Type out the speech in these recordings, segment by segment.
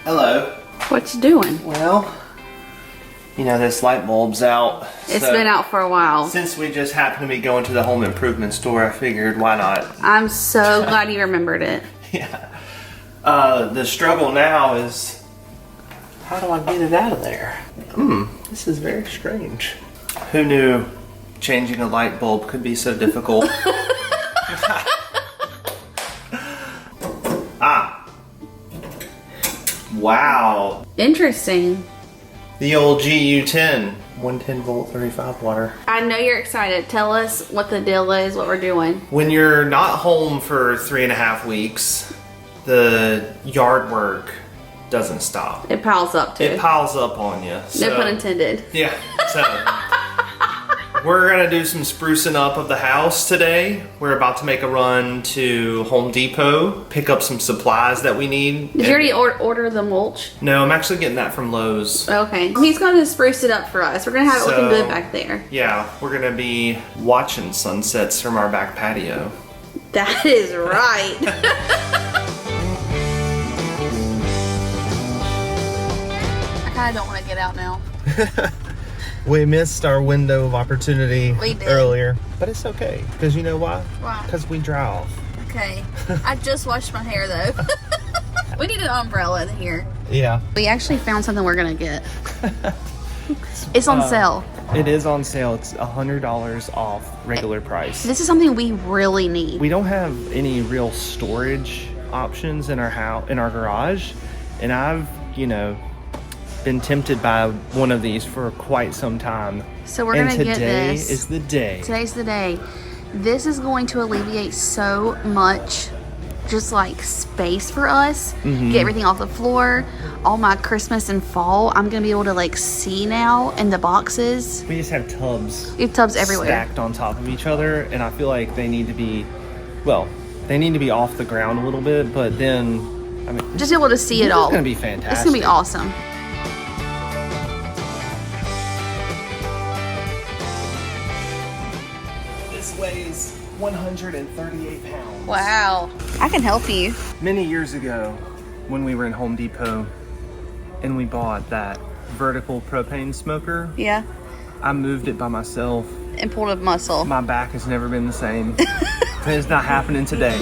Hello. What you doing? Well, you know, this light bulb's out. It's been out for a while. Since we just happened to be going to the home improvement store, I figured why not? I'm so glad you remembered it. Yeah. The struggle now is, how do I get it out of there? This is very strange. Who knew changing a light bulb could be so difficult? Wow. Interesting. The old GU10, 110 volt, 35 water. I know you're excited. Tell us what the deal is, what we're doing. When you're not home for 3.5 weeks, the yard work doesn't stop. It piles up too. It piles up on you. No pun intended. Yeah. So we're gonna do some sprucing up of the house today. We're about to make a run to Home Depot, pick up some supplies that we need. Did you already order the mulch? No, I'm actually getting that from Lowe's. Okay. He's gonna spruce it up for us. We're gonna have it looking good back there. Yeah, we're gonna be watching sunsets from our back patio. That is right. I kinda don't wanna get out now. We missed our window of opportunity We did. earlier, but it's okay. Because you know why? Why? Because we drive. Okay. I just washed my hair though. We need an umbrella in here. Yeah. We actually found something we're gonna get. It's on sale. It is on sale. It's $100 off regular price. This is something we really need. We don't have any real storage options in our house, in our garage, and I've, been tempted by one of these for quite some time. So we're gonna get this. Today is the day. Today's the day. This is going to alleviate so much just like space for us. Get everything off the floor. All my Christmas and fall, I'm gonna be able to like see now in the boxes. We just have tubs. We have tubs everywhere. Stacked on top of each other, and I feel like they need to be, they need to be off the ground a little bit, but then, just be able to see it all. It's gonna be fantastic. It's gonna be awesome. Weighs 138 pounds. Wow. I can help you. Many years ago, when we were in Home Depot and we bought that vertical propane smoker, Yeah. I moved it by myself. And pulled a muscle. My back has never been the same. It's not happening today.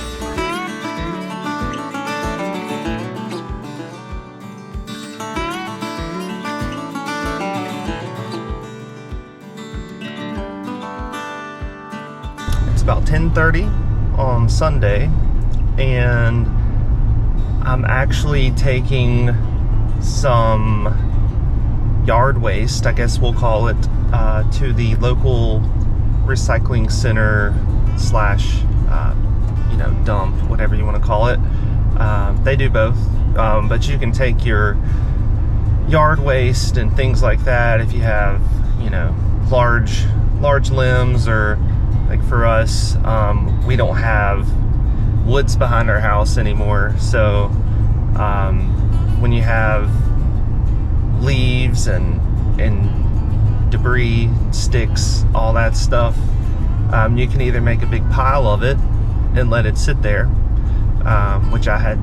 About 10:30 on Sunday, and I'm actually taking some yard waste, I guess we'll call it, to the local recycling center slash dump, whatever you want to call it. They do both, but you can take your yard waste and things like that if you have large limbs, or like for us, we don't have woods behind our house anymore. So when you have leaves and debris, sticks, all that stuff, you can either make a big pile of it and let it sit there, which I had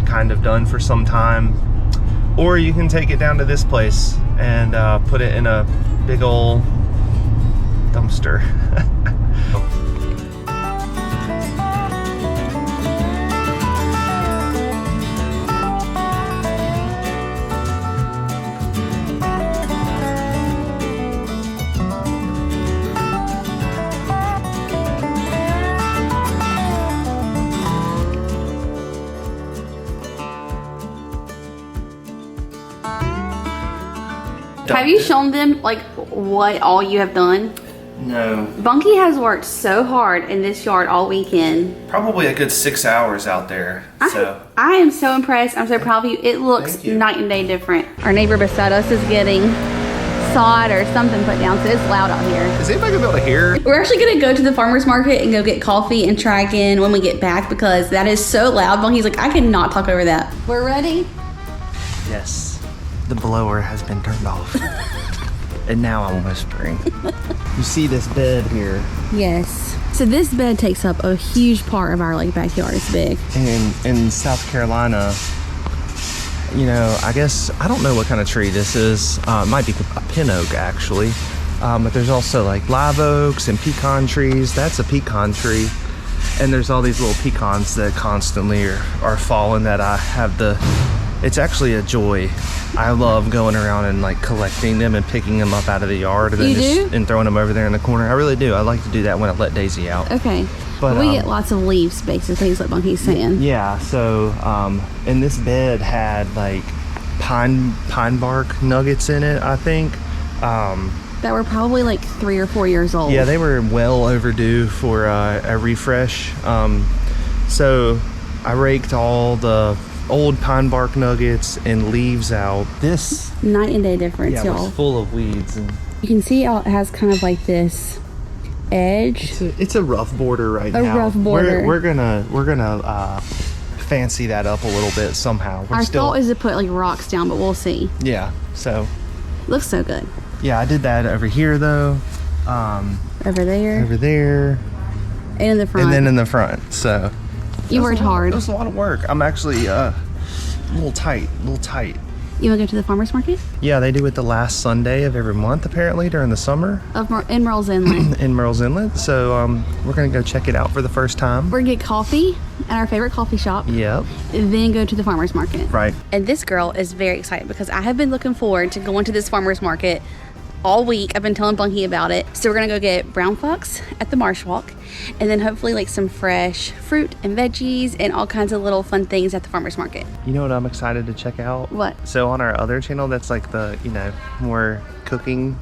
kind of done for some time, or you can take it down to this place and put it in a big old dumpster. Have you shown them like what all you have done? No. Bunky has worked so hard in this yard all weekend. Probably a good 6 hours out there. I am so impressed. I'm so proud of you. It looks Thank you. night and day different. Our neighbor beside us is getting sod or something put down, so it's loud out here. Is anybody gonna be able to hear? We're actually gonna go to the farmer's market and go get coffee and try again when we get back, because that is so loud. Bunky's like, I cannot talk over that. We're ready? Yes. The blower has been turned off. And now I'm whispering. You see this bed here? Yes. So this bed takes up a huge part of our like backyard. It's big. In South Carolina, you know, I guess, I don't know what kind of tree this is. It might be a pin oak, actually. But there's also like live oaks and pecan trees. That's a pecan tree. And there's all these little pecans that constantly are falling that I have it's actually a joy. I love going around and like collecting them and picking them up out of the yard and then and throwing them over there in the corner. I really do. I like to do that when I let Daisy out. Okay. But we get lots of leaves, basically, is what Bunky's saying. Yeah, so, and this bed had like pine bark nuggets in it, I think. That were probably like 3 or 4 years old. Yeah, they were well overdue for a refresh. So I raked all the old pine bark nuggets and leaves out. This night and day difference, y'all. Was full of weeds. And you can see how it has kind of like this edge. It's a rough border right now. A rough border. We're gonna fancy that up a little bit somehow. Our thought is to put like rocks down, but we'll see. Yeah. So. Looks so good. Yeah, I did that over here though. Over there. Over there. And in the front. And then in the front. So. You worked hard. It was a lot of work. I'm actually a little tight. You want to go to the farmer's market? Yeah, they do it the last Sunday of every month, apparently, during the summer. In Merle's Inlet. In Merle's Inlet. So we're going to go check it out for the first time. We're going to get coffee at our favorite coffee shop. Yep. And then go to the farmer's market. Right. And this girl is very excited because I have been looking forward to going to this farmer's market all week. I've been telling Bunky about it. So we're going to go get Brown Fox at the Marsh Walk. And then hopefully like some fresh fruit and veggies and all kinds of little fun things at the farmer's market. You know what I'm excited to check out? What? So on our other channel, that's like the, you know, more cooking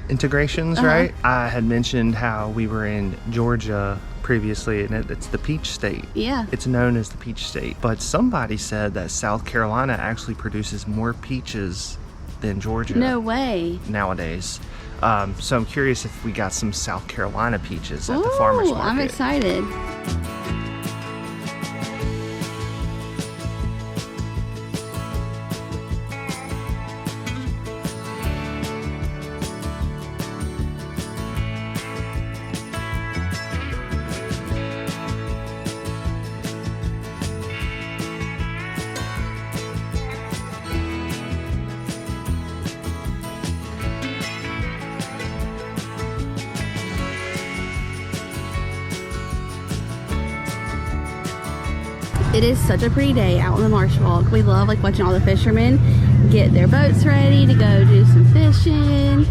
integrations, right? I had mentioned how we were in Georgia previously, and it's the peach state. Yeah. It's known as the peach state. But somebody said that South Carolina actually produces more peaches than Georgia. No way. Nowadays. So I'm curious if we got some South Carolina peaches at the farmer's market. I'm excited. It is such a pretty day out on the Marsh Walk. We love like watching all the fishermen get their boats ready to go do some fishing.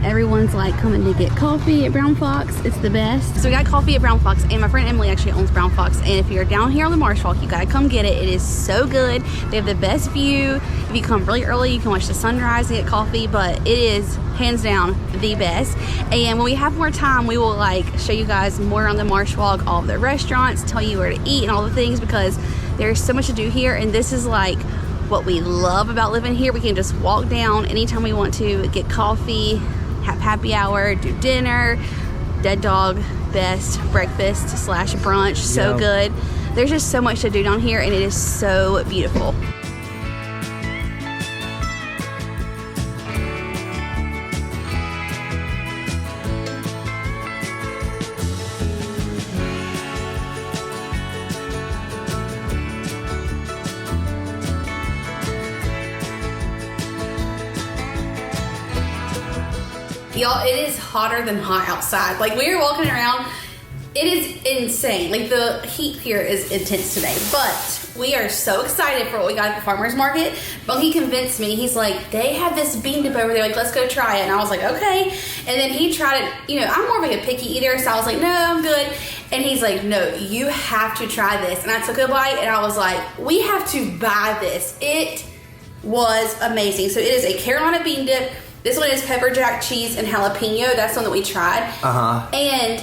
Everyone's like coming to get coffee at Brown Fox. It's the best. So we got coffee at Brown Fox, and my friend Emily actually owns Brown Fox. And if you're down here on the Marsh Walk, you gotta come get it. It is so good. They have the best view. If you come really early, you can watch the sunrise and get coffee, but it is hands down the best. And when we have more time, we will like show you guys more on the Marsh Walk, all of the restaurants, tell you where to eat and all the things, because there's so much to do here. And this is like what we love about living here. We can just walk down anytime we want to, get coffee, have happy hour, do dinner, Dead Dog, best breakfast / brunch, so good. There's just so much to do down here, and it is so beautiful. Y'all, it is hotter than hot outside. Like, we were walking around, it is insane. Like, the heat here is intense today, but we are so excited for what we got at the farmer's market. Bunky convinced me. He's like, they have this bean dip over there, like, let's go try it. And I was like, okay. And then he tried it. You know, I'm more of like a picky eater, so I was like, no, I'm good. And he's like, no, you have to try this. And I took a bite, and I was like, we have to buy this. It was amazing. So it is a Carolina bean dip. This one is pepper jack cheese and jalapeno. That's the one that we tried. And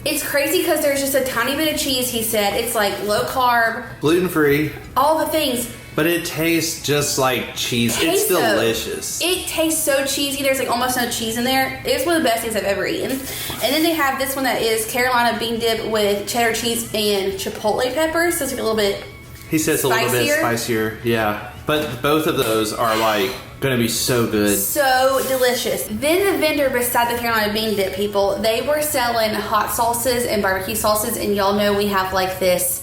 it's crazy because there's just a tiny bit of cheese, he said. It's like low carb. Gluten-free. All the things. But it tastes just like cheese. It's delicious. It tastes so cheesy. There's like almost no cheese in there. It's one of the best things I've ever eaten. And then they have this one that is Carolina bean dip with cheddar cheese and chipotle peppers. So it's like a little bit He says a little bit spicier. Yeah. But both of those are like gonna be so good. So delicious. Then the vendor beside the Carolina bean dip people, they were selling hot sauces and barbecue sauces, and y'all know we have like this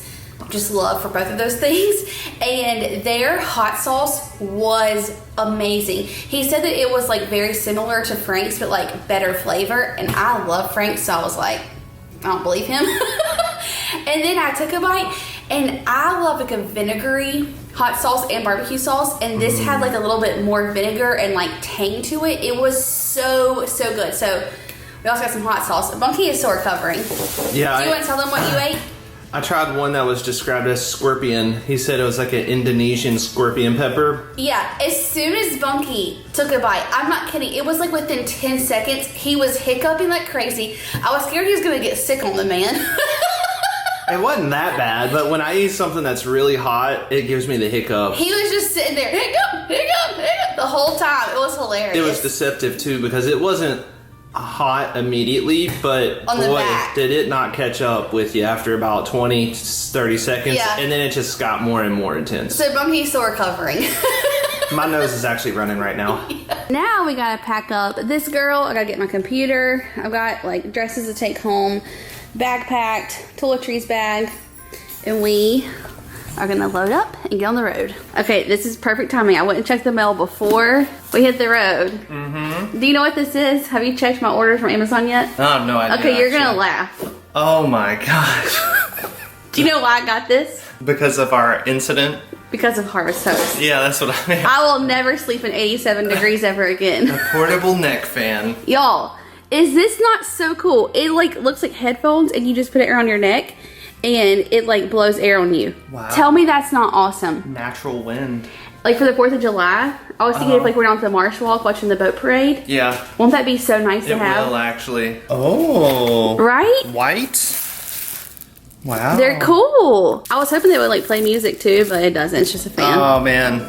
just love for both of those things. And their hot sauce was amazing. He said that it was like very similar to Frank's, but like better flavor. And I love Frank's, so I was like, I don't believe him. And then I took a bite, and I love like a vinegary hot sauce and barbecue sauce, and this had like a little bit more vinegar and like tang to it. It was so good. So we also got some hot sauce. Bunky is still recovering. Yeah. Do you want to tell them what you ate? I tried one that was described as scorpion. He said it was like an Indonesian scorpion pepper. Yeah, as soon as Bunky took a bite, I'm not kidding, it was like within 10 seconds, he was hiccuping like crazy. I was scared he was gonna get sick on the man. It wasn't that bad, but when I eat something that's really hot, it gives me the hiccup. He was just sitting there, hiccup the whole time. It was hilarious. It was deceptive too, because it wasn't hot immediately, but on boy, back. did it not catch up with you after about 20, 30 seconds, Yeah. and then it just got more and more intense. So Bunky's still recovering. My nose is actually running right now. Now we gotta pack up this girl. I gotta get my computer. I've got like dresses to take home, bag packed, toiletries bag, and we are gonna load up and get on the road. Okay, this is perfect timing. I went and checked the mail before we hit the road. Do you know what this is? Have you checked my orders from Amazon yet? I have no idea. Okay, you're gonna laugh. Oh my gosh. Do you know why I got this? Because of our incident? Because of Harvest Toast. Yeah, that's what I mean. I will never sleep in 87 degrees ever again. A portable neck fan. Y'all, is this not so cool? It like looks like headphones, and you just put it around your neck, and it like blows air on you. Wow. Tell me that's not awesome. Natural wind. Like for the 4th of July, I was thinking if like we're down to the Marsh Walk watching the boat parade. Yeah. Won't that be so nice to It have? will actually. Oh. Right? White? Wow. They're cool. I was hoping they would like play music too, but it doesn't. It's just a fan. Oh man.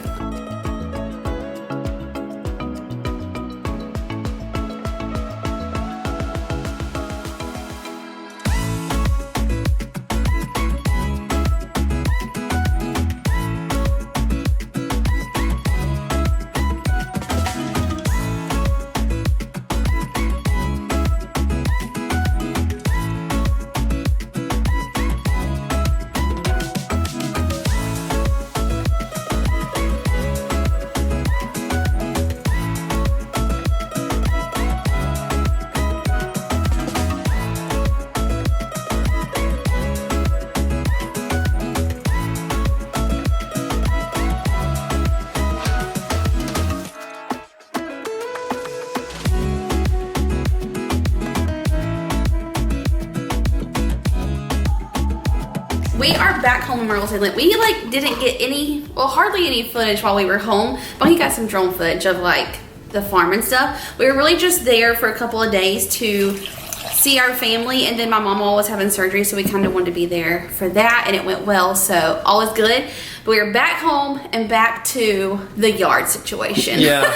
We are back home in Myrtle's Inlet. We like didn't get any, well, hardly any footage while we were home, but he got some drone footage of like the farm and stuff. We were really just there for a couple of days to see our family, and then my mom was having surgery, so we kind of wanted to be there for that, and it went well, so all was good. But we were back home and back to the yard situation. Yeah.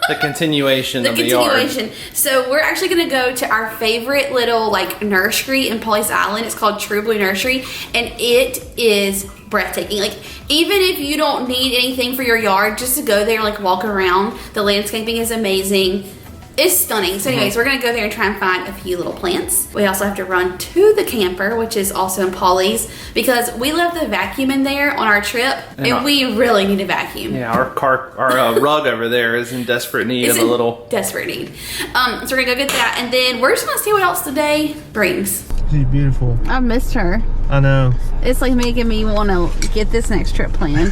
The continuation of the yard. So we're actually gonna go to our favorite little like nursery in Pawleys Island. It's called True Blue Nursery, and it is breathtaking. Like, even if you don't need anything for your yard, just to go there and like walk around, the landscaping is amazing. It's stunning. So anyways, we're gonna go there and try and find a few little plants. We also have to run to the camper, which is also in Pawleys, because we left the vacuum in there on our trip, and we really need a vacuum. Yeah, our rug over there is in desperate need of a little. Desperate need. So we're gonna go get that, and then we're just gonna see what else the day brings. She's beautiful. I missed her. I know. It's like making me want to get this next trip planned.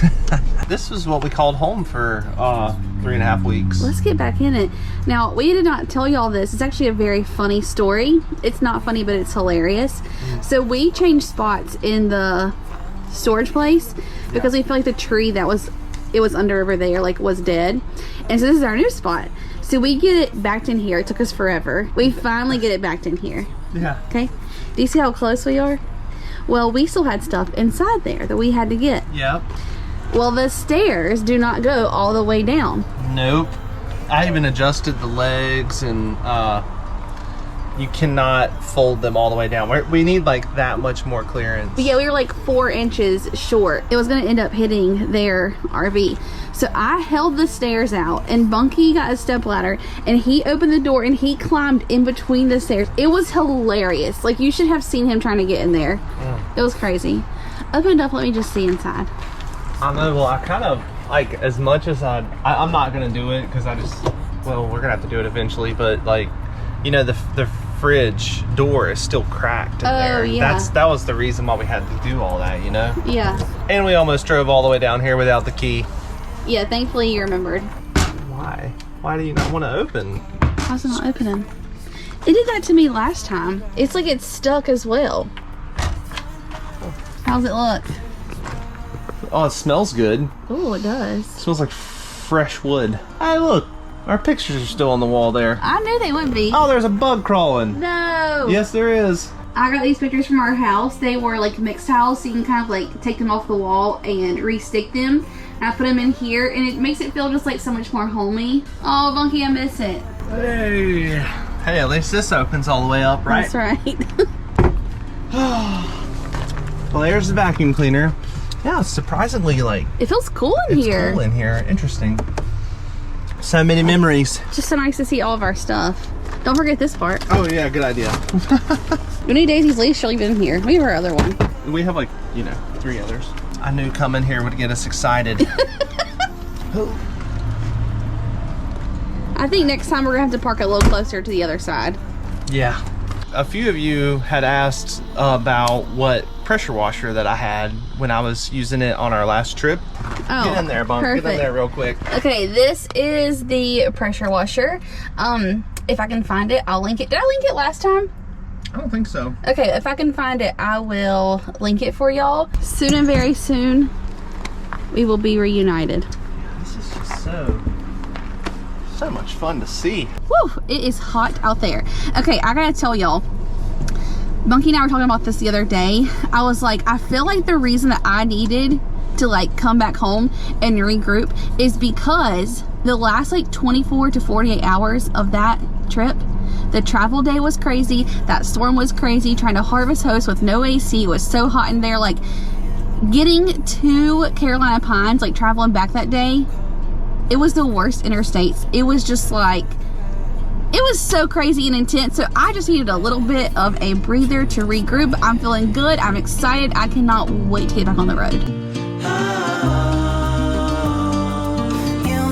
This is what we called home for 3.5 weeks. Let's get back in it. Now, we did not tell y'all this. It's actually a very funny story. It's not funny, but it's hilarious. So we changed spots in the storage place because we feel like the tree that was under over there was dead. And so this is our new spot. So we get it backed in here. It took us forever. We finally get it backed in here. Yeah. Okay. Do you see how close we are? Well, we still had stuff inside there that we had to get. Yep. Well, the stairs do not go all the way down. Nope. I even adjusted the legs, and you cannot fold them all the way down. We need like that much more clearance. But yeah, we were like 4 inches short. It was gonna end up hitting their RV. So I held the stairs out, and Bunky got a stepladder, and he opened the door and he climbed in between the stairs. It was hilarious. Like, you should have seen him trying to get in there. It was crazy. Open it up, let me just see inside. I know, well, I kind of, like, as much as I'm not going to do it because well, we're going to have to do it eventually, but, like, you know, the fridge door is still cracked in there. Yeah. That was the reason why we had to do all that, you know? Yeah. And we almost drove all the way down here without the key. Yeah, thankfully you remembered. Why? Why do you not want to open? How's it not opening? It did that to me last time. It's like it's stuck as well. How's it look? Oh, it smells good. Oh, it does. It smells like fresh wood. Hey, look. Our pictures are still on the wall there. I knew they would be. Oh, there's a bug crawling. No. Yes, there is. I got these pictures from our house. They were like mixed tiles, so you can kind of like take them off the wall and re-stick them. And I put them in here, and it makes it feel just like so much more homey. Oh, Bunky, I miss it. Hey. Hey, at least this opens all the way up, right? That's right. Well, there's the vacuum cleaner. Yeah, it's surprisingly, like, It feels cool in it's here. cool in here. Interesting. So many memories. Just so nice to see all of our stuff. Don't forget this part. Oh, yeah, good idea. We need Daisy's leash. She'll leave it in here. We have our other one. We have, like, 3 others. I knew coming here would get us excited. I think next time we're gonna have to park a little closer to the other side. Yeah. A few of you had asked about what pressure washer that I had when I was using it on our last trip. Oh, Get in there, Bunk. perfect. Get in there real quick. Okay, this is the pressure washer. If I can find it, I'll link it. Did I link it last time? I don't think so. Okay, if I can find it, I will link it for y'all. Soon and very soon, we will be reunited. This is just so much fun to see. Woo, it is hot out there. Okay, I gotta tell y'all, Bunky and I were talking about this the other day. I was like, I feel like the reason that I needed to like come back home and regroup is because the last like 24 to 48 hours of that trip, the travel day was crazy, that storm was crazy, trying to harvest host with no AC, it was so hot in there. Like getting to Carolina Pines, like traveling back that day, it was the worst interstates. It was just like, it was so crazy and intense. So I just needed a little bit of a breather to regroup. I'm feeling good. I'm excited. I cannot wait to get back on the road. You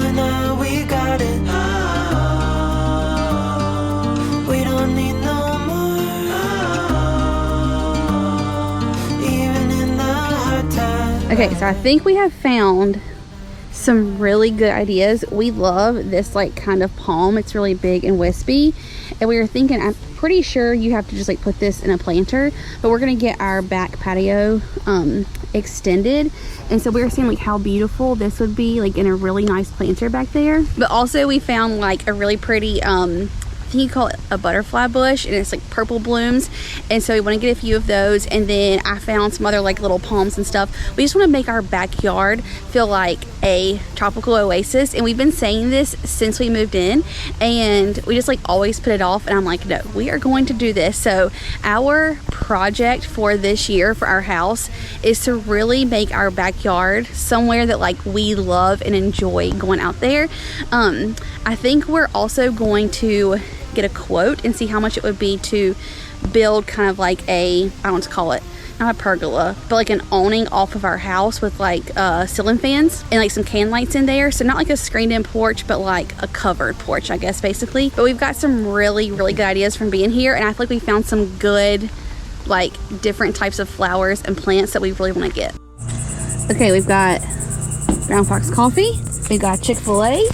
and I, we got it. We don't need no more. Even in the hard times. Okay, so I think we have found some really good ideas. We love this like kind of palm. It's really big and wispy, and we were thinking, I'm pretty sure you have to just like put this in a planter, but we're gonna get our back patio extended, and so we were saying like how beautiful this would be like in a really nice planter back there. But also we found like a really pretty I think you call it a butterfly bush, and it's like purple blooms, and so we want to get a few of those. And then I found some other like little palms and stuff. We just want to make our backyard feel like a tropical oasis, and we've been saying this since we moved in, and we just like always put it off, and I'm like, no, we are going to do this. So our project for this year for our house is to really make our backyard somewhere that like we love and enjoy going out there. I think we're also going to get a quote and see how much it would be to build kind of like a, I don't want to call it, not a pergola, but like an awning off of our house with like ceiling fans and like some can lights in there. So not like a screened in porch, but like a covered porch, I guess, basically. But we've got some really, really good ideas from being here, and I feel like we found some good like different types of flowers and plants that we really want to get. Okay, we've got Brown Fox coffee, we got Chick-fil-A,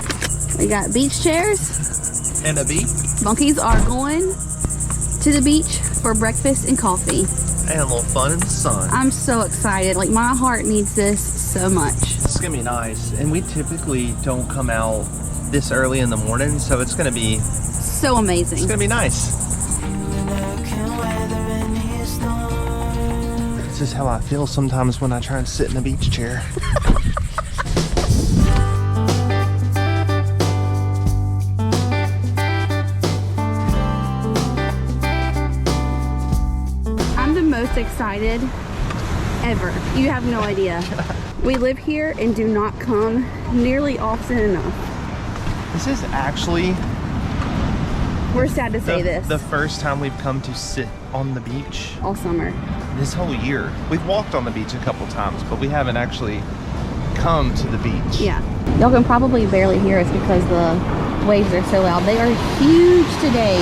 we got beach chairs, And a bee. Monkeys are going to the beach for breakfast and coffee. And a little fun in the sun. I'm so excited. Like, my heart needs this so much. It's gonna be nice. And we typically don't come out this early in the morning, so it's gonna be So amazing. nice. This is how I feel sometimes when I try and sit in a beach chair. I'm the most excited ever. You have no idea. We live here and do not come nearly often enough. This is actually We're sad to say the, this. the first time we've come to sit on the beach all summer. this whole year. We've walked on the beach a couple times, but we haven't actually come to the beach. Yeah. Y'all can probably barely hear us because the waves are so loud. They are huge today.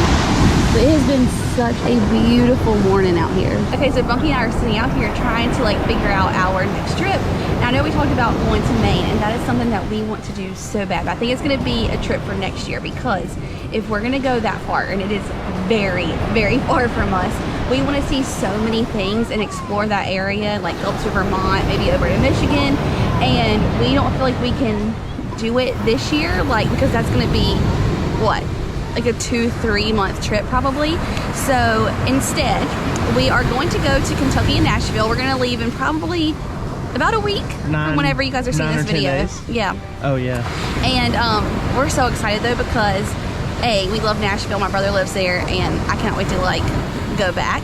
But it has been such a beautiful morning out here. Okay, so Bunky and I are sitting out here trying to like figure out our next trip. Now I know we talked about going to Maine, and that is something that we want to do so bad. I think it's gonna be a trip for next year, because if we're gonna go that far, and it is very, very far from us, we want to see so many things and explore that area, like up to Vermont, maybe over to Michigan, and we don't feel like we can do it this year, like, because that's gonna be what, like a 2-3 month trip probably. So instead we are going to go to Kentucky and Nashville. We're gonna leave in probably about a week from whenever you guys are seeing 9 this or 10 video. days. Yeah. Oh yeah. And we're so excited though, because we love Nashville. My brother lives there, and I can't wait to like go back.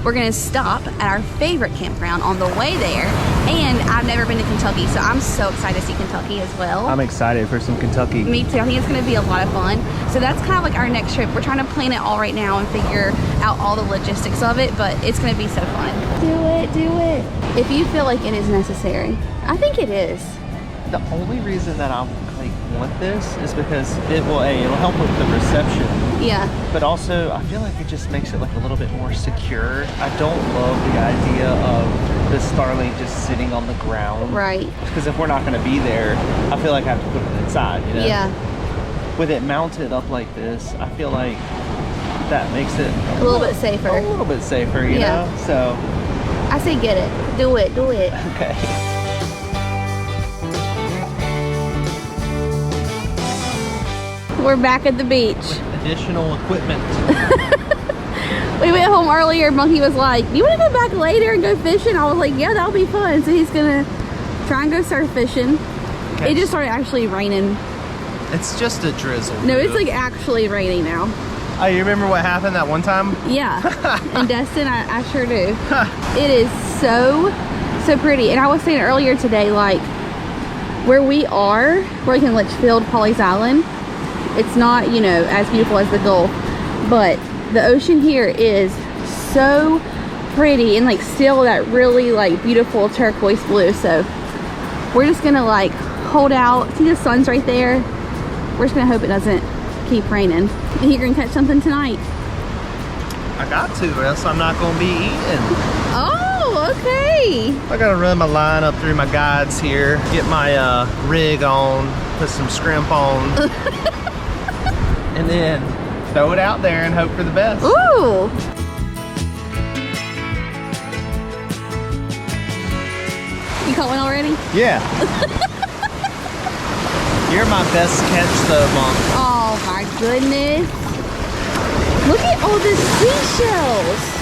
We're gonna stop at our favorite campground on the way there, and I've never been to Kentucky, so I'm so excited to see Kentucky as well. I'm excited for some Kentucky. Me too. I think it's gonna be a lot of fun. So that's kind of like our next trip. We're trying to plan it all right now and figure out all the logistics of it, but it's gonna be so fun. Do it, do it. If you feel like it is necessary, I think it is. The only reason that I like want this is because it'll help with the reception. Yeah. But also, I feel like it just makes it like a little bit more secure. I don't love the idea of the Starlink just sitting on the ground. Right. Because if we're not going to be there, I feel like I have to put it inside, you know? Yeah. With it mounted up like this, I feel like that makes it A little bit safer. A little bit safer, you Yeah. know? So, I say get it. Do it. Do it. okay. We're back at the beach. Additional equipment. We went home earlier. Monkey was like, "Do you want to go back later and go fishing?" I was like, "Yeah, that'll be fun." So he's gonna try and go surf fishing. Okay. It just started actually raining. It's just a drizzle. No, it's like actually raining now. Oh, you remember what happened that one time? Yeah. And Destin, I sure do. It is so pretty. And I was saying earlier today, like where we are, we're like in Litchfield, Pawleys Island. It's not, you know, as beautiful as the Gulf, but the ocean here is so pretty, and like still that really like beautiful turquoise blue. So we're just gonna like hold out. See, the sun's right there. We're just gonna hope it doesn't keep raining. And you're gonna catch something tonight. I got to, or else I'm not gonna be eating. Oh, okay. I gotta run my line up through my guides here, get my rig on, put some scrimp on, and then throw it out there and hope for the best. Ooh. You caught one already? Yeah. You're my best catch though, Mom. Oh my goodness. Look at all the seashells.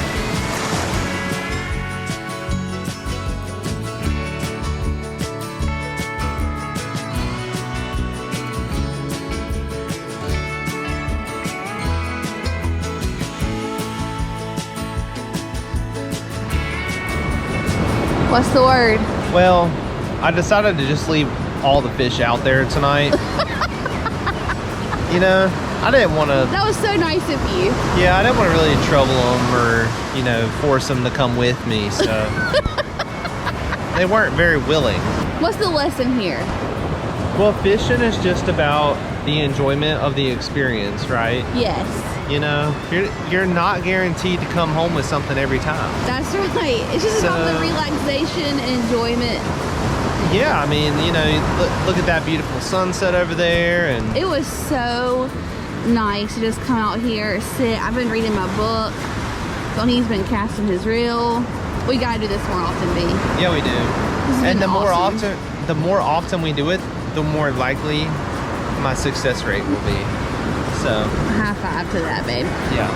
What's the word? Well, I decided to just leave all the fish out there tonight. You know, I didn't want to. That was so nice of you. Yeah, I didn't want to really trouble them or, you know, force them to come with me, so they weren't very willing. What's the lesson here? Well, fishing is just about the enjoyment of the experience, right? Yes. You know, you're not guaranteed to come home with something every time. That's right. It's just about the So- relaxation and enjoyment. Yeah, I mean, you know, look at that beautiful sunset over there, and It was so nice to just come out here, sit. I've been reading my book. Sonny's been casting his reel. We gotta do this more often, B. yeah, we do. This has And been awesome. the more often we do it, the more likely my success rate will be. So, High five to that, babe. yeah.